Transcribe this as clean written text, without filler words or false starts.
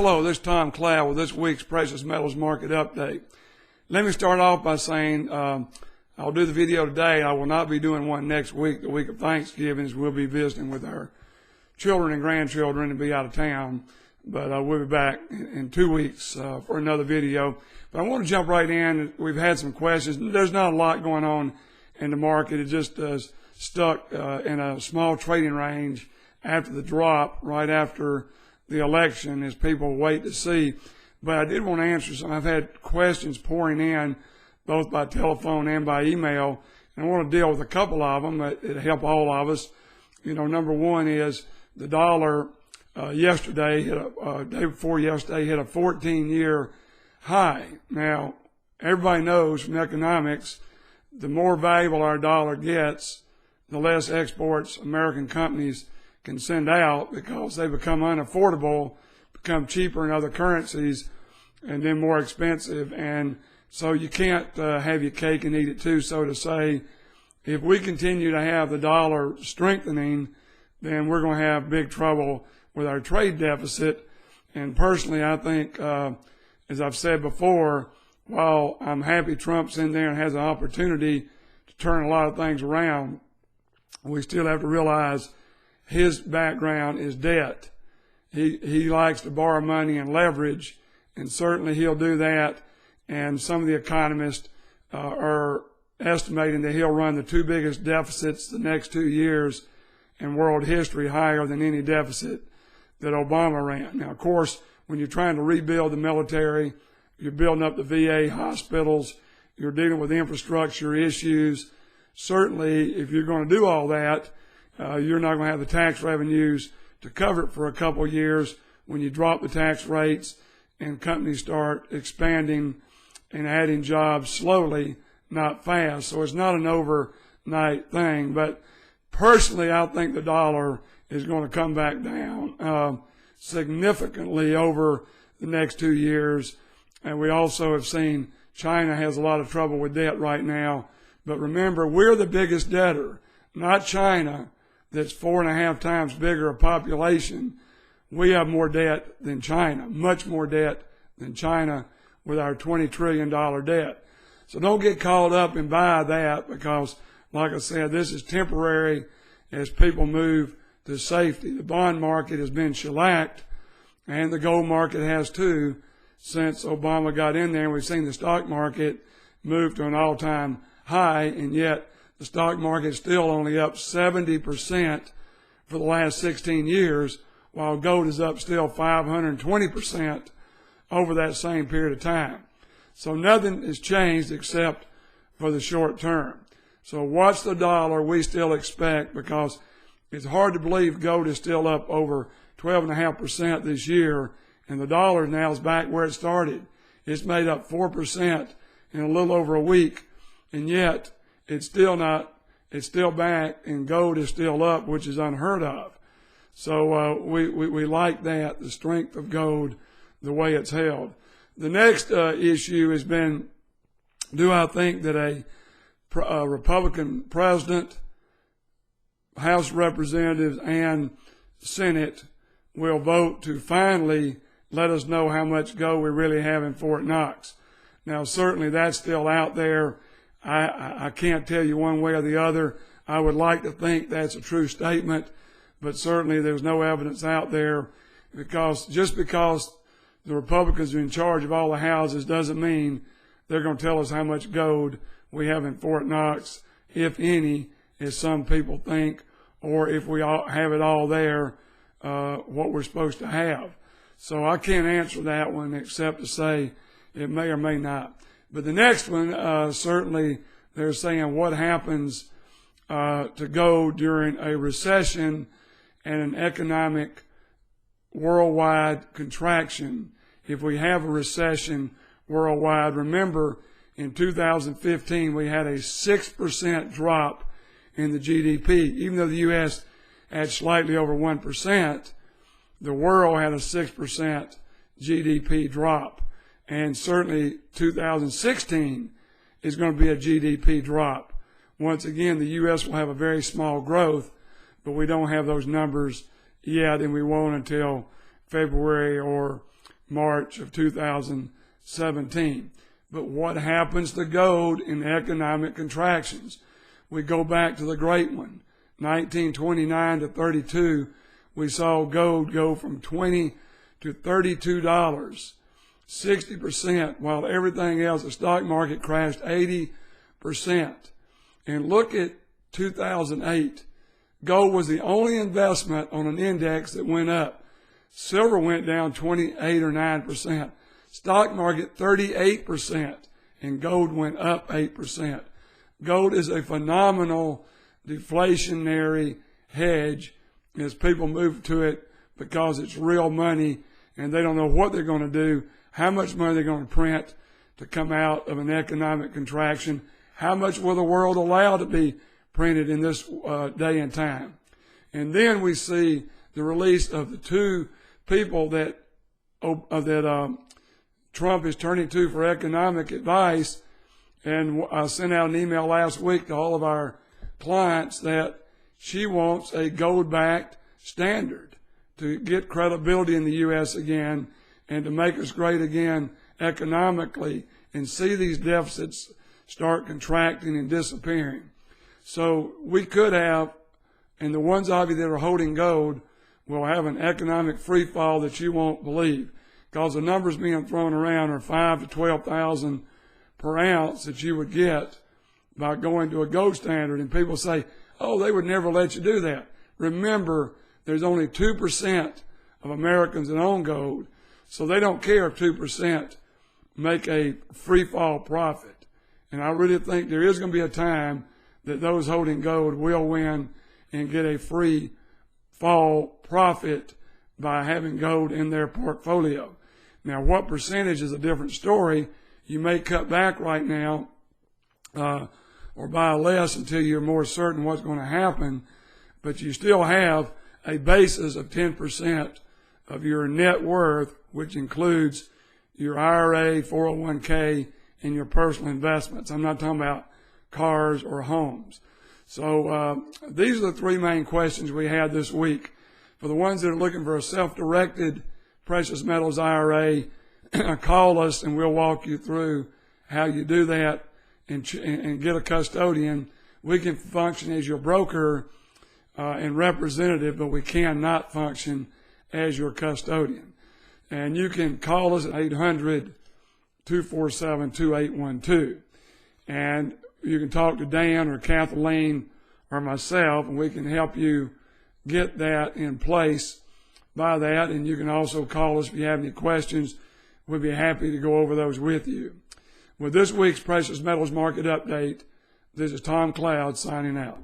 Hello, this is Tom Cloud with this week's Precious Metals Market Update. Let me start off by saying I'll do the video today. I will not be doing one next week, the week of Thanksgiving. We'll be visiting with our children and grandchildren and be out of town. But we'll be back in 2 weeks for another video. But I want to jump right in. We've had some questions. There's not a lot going on in the market. It just stuck in a small trading range after the drop, right after the election, as people wait to see. But I did want to answer some. I've had questions pouring in, both by telephone and by email, and I want to deal with a couple of them that help all of us. You know, number one is the dollar yesterday, day before yesterday, hit a 14-year high. Now, everybody knows from economics, the more valuable our dollar gets, the less exports American companies can send out because they become unaffordable, become cheaper in other currencies, and then more expensive. And so you can't have your cake and eat it too, so to say. If we continue to have the dollar strengthening, then we're going to have big trouble with our trade deficit. And personally, I think, as I've said before, while I'm happy Trump's in there and has an opportunity to turn a lot of things around, we still have to realize his background is debt. He likes to borrow money and leverage, and certainly he'll do that. And some of the economists are estimating that he'll run the two biggest deficits the next 2 years in world history, higher than any deficit that Obama ran. Now, of course, when you're trying to rebuild the military, you're building up the VA hospitals, you're dealing with infrastructure issues. Certainly, if you're going to do all that, you're not going to have the tax revenues to cover it for a couple of years when you drop the tax rates and companies start expanding and adding jobs slowly, not fast. So it's not an overnight thing. But personally, I think the dollar is going to come back down significantly over the next 2 years. And we also have seen China has a lot of trouble with debt right now. But remember, we're the biggest debtor, not China, that's 4.5 times bigger a population. We have more debt than China, much more debt than China with our $20 trillion debt. So don't get caught up and buy that because, like I said, this is temporary as people move to safety. The bond market has been shellacked, and the gold market has too, since Obama got in there. And we've seen the stock market move to an all-time high, and yet the stock market is still only up 70% for the last 16 years, while gold is up still 520% over that same period of time. So nothing has changed except for the short term. So watch the dollar. We still expect, because it's hard to believe gold is still up over 12.5% this year, and the dollar now is back where it started. It's made up 4% in a little over a week, and yet it's still back, and gold is still up, which is unheard of. So we like that, the strength of gold, the way it's held. The next issue has been, do I think that a Republican president, House of Representatives, and Senate will vote to finally let us know how much gold we really have in Fort Knox? Now, certainly that's still out there. I can't tell you one way or the other. I would like to think that's a true statement, but certainly there's no evidence out there, because just because the Republicans are in charge of all the houses doesn't mean they're going to tell us how much gold we have in Fort Knox, if any, as some people think, or if we all have it all there, what we're supposed to have. So I can't answer that one except to say it may or may not. But the next one, certainly they're saying what happens to gold during a recession and an economic worldwide contraction. If we have a recession worldwide, remember in 2015 we had a 6% drop in the GDP. Even though the U.S. had slightly over 1%, the world had a 6% GDP drop. And certainly 2016 is going to be a GDP drop. Once again, the U.S. will have a very small growth, but we don't have those numbers yet, and we won't until February or March of 2017. But what happens to gold in economic contractions? We go back to the great one, 1929 to 32. We saw gold go from $20 to $32, 60%, while everything else, the stock market crashed 80%. And look at 2008. Gold was the only investment on an index that went up. Silver went down 28 or 9%. Stock market 38%, and gold went up 8%. Gold is a phenomenal deflationary hedge as people move to it because it's real money and they don't know what they're going to do, how much money they're going to print to come out of an economic contraction, how much will the world allow to be printed in this day and time. And then we see the release of the two people that Trump is turning to for economic advice. And I sent out an email last week to all of our clients that she wants a Goldbacked standard to get credibility in the U.S. again and to make us great again economically and see these deficits start contracting and disappearing. So we could have, and the ones of you that are holding gold will have an economic free fall that you won't believe, because the numbers being thrown around are 5,000 to 12,000 per ounce that you would get by going to a gold standard. And people say, oh, they would never let you do that. Remember, there's only 2% of Americans that own gold, so they don't care if 2% make a free fall profit. And I really think there is going to be a time that those holding gold will win and get a free fall profit by having gold in their portfolio. Now, what percentage is a different story. You may cut back right now or buy less until you're more certain what's going to happen, but you still have a basis of 10% of your net worth, which includes your IRA, 401k, and your personal investments. I'm not talking about cars or homes. So these are the three main questions we had this week. For the ones that are looking for a self-directed precious metals IRA, call us and we'll walk you through how you do that and get a custodian. We can function as your broker and representative, but we cannot function as your custodian. And you can call us at 800-247-2812. And you can talk to Dan or Kathleen or myself, and we can help you get that in place by that. And you can also call us if you have any questions. We'd be happy to go over those with you. With this week's Precious Metals Market Update, this is Tom Cloud signing out.